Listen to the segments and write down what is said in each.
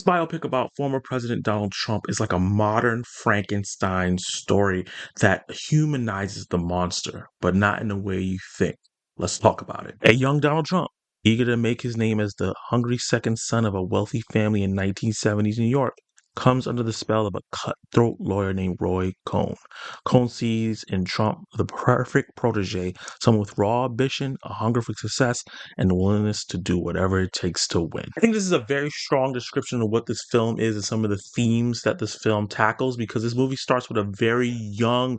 biopic about former President Donald Trump is like a modern Frankenstein story that humanizes the monster, but not in the way you think. Let's talk about it. A young Donald Trump, eager to make his name as the hungry second son of a wealthy family in 1970s New York, comes under the spell of a cutthroat lawyer named Roy Cohn. Cohn sees in Trump the perfect protege, someone with raw ambition, a hunger for success, and the willingness to do whatever it takes to win. I think this is a very strong description of what this film is and some of the themes that this film tackles, because this movie starts with a very young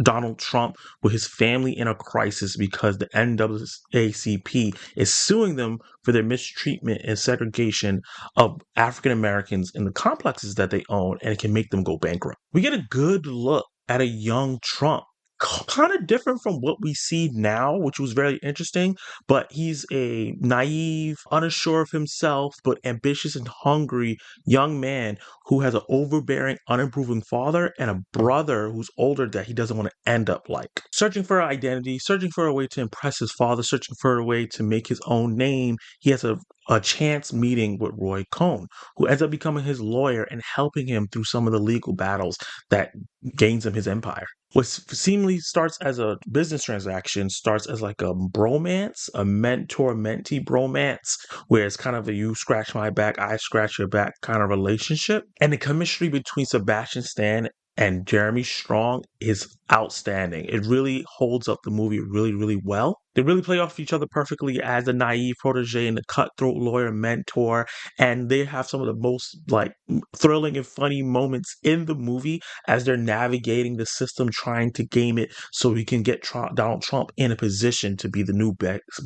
Donald Trump with his family in a crisis because the NAACP is suing them for their mistreatment and segregation of African Americans in the complexes that they own, and it can make them go bankrupt. We get a good look at a young Trump, kind of different from what we see now, which was very interesting. But he's a naive, unsure of himself, but ambitious and hungry young man who has an overbearing, unimproving father and a brother who's older that he doesn't want to end up like. Searching for an identity, searching for a way to impress his father, searching for a way to make his own name, he has a chance meeting with Roy Cohn, who ends up becoming his lawyer and helping him through some of the legal battles that gains him his empire. What seemingly starts as a business transaction starts as like a bromance, a mentor-mentee bromance, where it's kind of a you scratch my back, I scratch your back kind of relationship. And the chemistry between Sebastien Stan and Jeremy Strong is outstanding. It really holds up the movie really, really well. They really play off each other perfectly as the naive protege and the cutthroat lawyer mentor, and they have some of the most like thrilling and funny moments in the movie as they're navigating the system, trying to game it so we can get Donald Trump in a position to be the new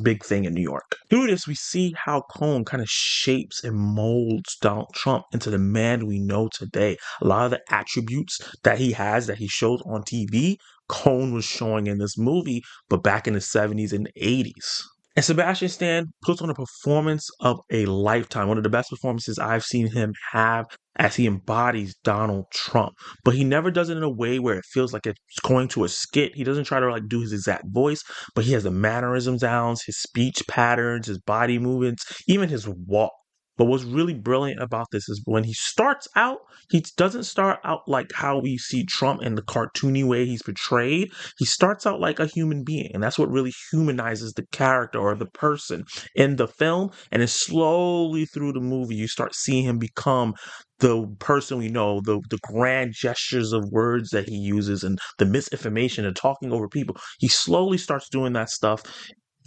big thing in New York. Through this, we see how Cohn kind of shapes and molds Donald Trump into the man we know today. A lot of the attributes that he has, that he shows on TV, Cohn was showing in this movie, but back in the 70s and 80s. And Sebastien Stan puts on a performance of a lifetime, one of the best performances I've seen him have as he embodies Donald Trump. But he never does it in a way where it feels like it's going to a skit. He doesn't try to like do his exact voice, but he has the mannerisms down, his speech patterns, his body movements, even his walk. But what's really brilliant about this is when he starts out, he doesn't start out like how we see Trump in the cartoony way he's portrayed. He starts out like a human being, and that's what really humanizes the character or the person in the film. And then slowly through the movie, you start seeing him become the person we know, the grand gestures of words that he uses and the misinformation and talking over people. He slowly starts doing that stuff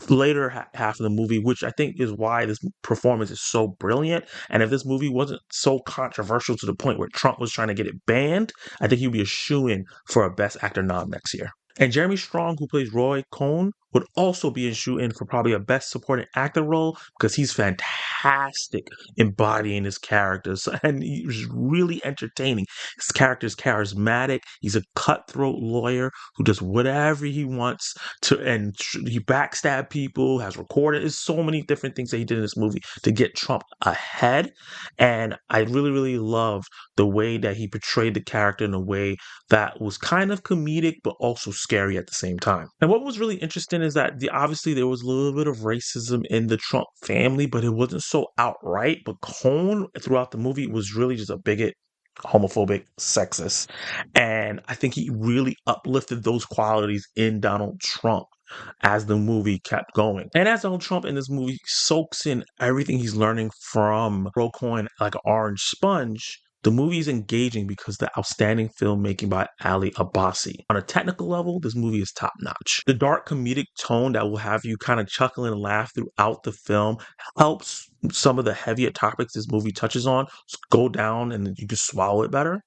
later half of the movie, which I think is why this performance is so brilliant. And if this movie wasn't so controversial to the point where Trump was trying to get it banned, I think he'd be a shoo-in for a Best Actor nom next year. And Jeremy Strong, who plays Roy Cohn, would also be a shoe-in for probably a Best Supporting Actor role because he's fantastic embodying his characters, and he's really entertaining. His character is charismatic. He's a cutthroat lawyer who does whatever he wants to, and he backstab people, has recorded. There's so many different things that he did in this movie to get Trump ahead, and I really, really loved the way that he portrayed the character in a way that was kind of comedic but also scary at the same time. And what was really interesting is that obviously there was a little bit of racism in the Trump family, but it wasn't so outright. But Cohn throughout the movie was really just a bigot, homophobic, sexist. And I think he really uplifted those qualities in Donald Trump as the movie kept going. And as Donald Trump in this movie soaks in everything he's learning from Roy Cohn like an orange sponge, the movie is engaging because of the outstanding filmmaking by Ali Abbasi. On a technical level, this movie is top notch. The dark comedic tone that will have you kind of chuckle and laugh throughout the film helps some of the heavier topics this movie touches on go down and you can swallow it better.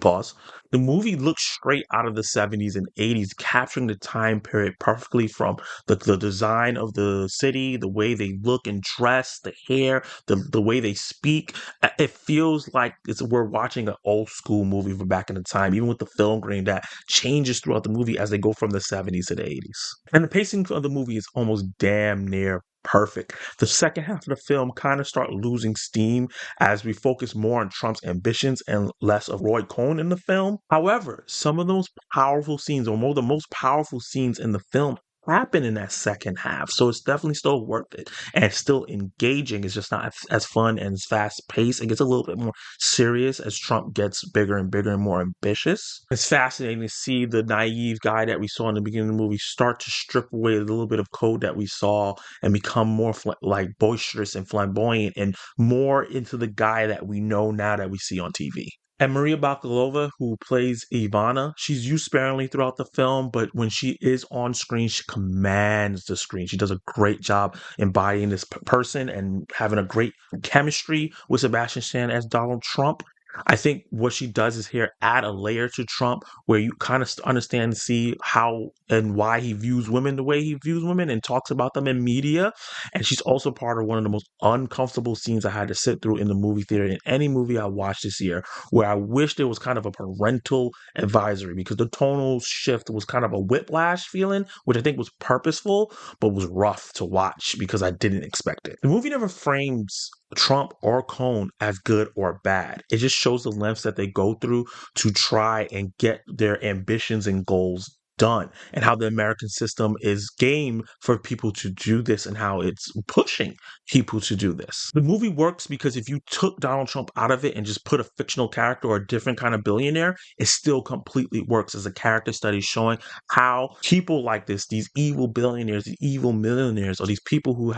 Pause. The movie looks straight out of the 70s and 80s, capturing the time period perfectly, from the design of the city, the way they look and dress, the hair, the way they speak. It feels like we're watching an old school movie from back in the time, even with the film grain that changes throughout the movie as they go from the 70s to the 80s. And the pacing of the movie is almost damn near perfect. The second half of the film kind of start losing steam as we focus more on Trump's ambitions and less of Roy Cohn in the film. However, some of those powerful scenes, or more the most powerful scenes in the film, happen in that second half. So it's definitely still worth it and it's still engaging. It's just not as fun and as fast paced. It gets a little bit more serious as Trump gets bigger and bigger and more ambitious. It's fascinating to see the naive guy that we saw in the beginning of the movie start to strip away a little bit of code that we saw and become more like boisterous and flamboyant and more into the guy that we know now that we see on TV. And Maria Balakova, who plays Ivana, she's used sparingly throughout the film, but when she is on screen, she commands the screen. She does a great job embodying this person and having a great chemistry with Sebastien Stan as Donald Trump. I think what she does is here add a layer to Trump where you kind of understand and see how and why he views women the way he views women and talks about them in media. And she's also part of one of the most uncomfortable scenes I had to sit through in the movie theater in any movie I watched this year, where I wish there was kind of a parental advisory because the tonal shift was kind of a whiplash feeling, which I think was purposeful, but was rough to watch because I didn't expect it. The movie never frames Trump or Cohn as good or bad. It just shows the lengths that they go through to try and get their ambitions and goals done and how the American system is game for people to do this and how it's pushing people to do this. The movie works because if you took Donald Trump out of it and just put a fictional character or a different kind of billionaire, it still completely works as a character study showing how people like this, these evil billionaires, these evil millionaires, or these people who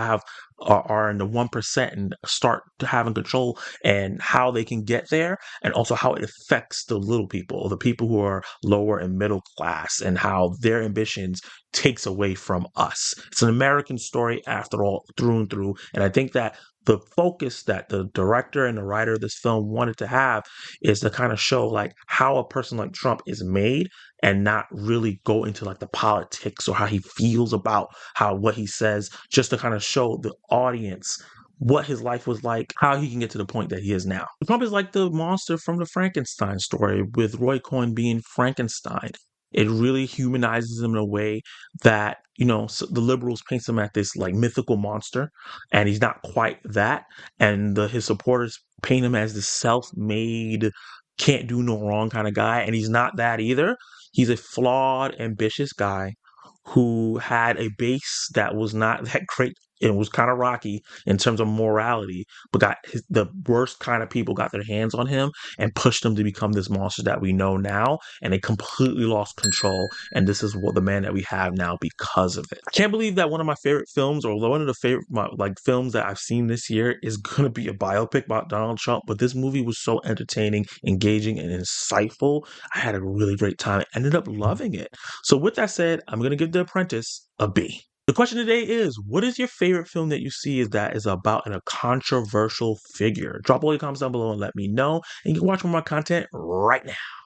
are in the 1% and start to having control and how they can get there and also how it affects the little people, the people who are lower and middle class and how their ambitions takes away from us. It's an American story after all, through and through. And I think that the focus that the director and the writer of this film wanted to have is to kind of show like how a person like Trump is made and not really go into like the politics or how he feels about how what he says, just to kind of show the audience what his life was like, how he can get to the point that he is now. Trump is like the monster from the Frankenstein story with Roy Cohn being Frankenstein. It really humanizes him in a way that, so the liberals paint him as this like mythical monster, and he's not quite that. And his supporters paint him as this self-made, can't do no wrong kind of guy, and he's not that either. He's a flawed, ambitious guy who had a base that was not that great. It was kind of rocky in terms of morality, but the worst kind of people got their hands on him and pushed him to become this monster that we know now. And they completely lost control. And this is what the man that we have now because of it. I can't believe that one of my favorite films, or one of the favorite films that I've seen this year, is going to be a biopic about Donald Trump. But this movie was so entertaining, engaging, and insightful. I had a really great time. I ended up loving it. So with that said, I'm going to give The Apprentice a B. The question today is, what is your favorite film that you see that is about a controversial figure? Drop all your comments down below and let me know. And you can watch more of my content right now.